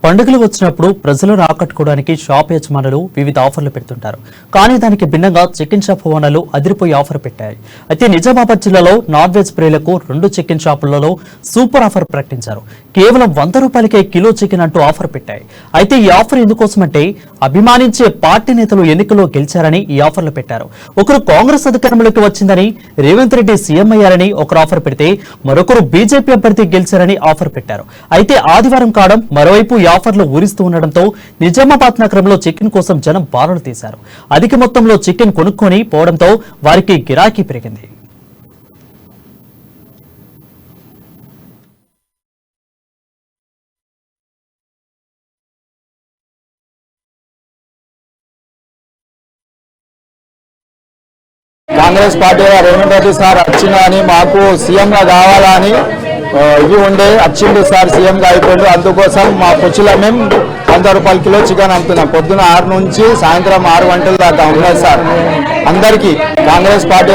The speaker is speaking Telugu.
పండుగలు వచ్చినప్పుడు ప్రజలను ఆకట్టుకోవడానికి షాప్ యజమానులు వివిధ ఆఫర్లు పెడుతుంటారు. కానీ దానికి భిన్నంగా చికెన్ షాప్ ఓనర్లు అదిరిపోయి ఆఫర్ పెట్టాయి. అయితే నిజామాబాద్ జిల్లాలో నాన్ వెజ్ ప్రియులకు 2 చికెన్ షాపులలో సూపర్ ఆఫర్ ప్రకటించారు. కేవలం 100 రూపాయలకే కిలో చికెన్ అంటూ ఆఫర్ పెట్టాయి. అయితే ఈ ఆఫర్ ఎందుకోసమంటే అభిమానించే పార్టీ నేతలు ఎన్నికల్లో గెలిచారని ఈ ఆఫర్లు పెట్టారు. ఒకరు కాంగ్రెస్ అధికారంలోకి వచ్చిందని, రేవంత్ రెడ్డి సీఎం అయ్యారని ఒకరు ఆఫర్ పెడితే మరొకరు బీజేపీ అభ్యర్థి గెలిచారని ఆఫర్ పెట్టారు. అయితే ఆదివారం కావడం మరోవైపు ఆఫర్లు ఊరిస్తూ ఉండడంతో నిజామాబాద్ నగరంలో చికెన్ కోసం జనం బారులు తీశారు. అధిక మొత్తంలో చికెన్ కొనుక్కొని పోవడంతో వారికి గిరాకీ పెరిగింది. కాంగ్రెస్ పార్టీ రేవంత్ రెడ్డి సార్ వచ్చిందని మాకు సీఎంగా కావాలని ఇది ఉండే వచ్చిండు సార్ సీఎంగా అయిపోయిండు. అందుకోసం మా కుర్చీలో మేము 100 రూపాయల కిలో చికెన్ అమ్ముతున్నాం. పొద్దున 6 నుంచి సాయంత్రం 6 గంటల దాకా ఉన్నది సార్. అందరికీ కాంగ్రెస్ పార్టీ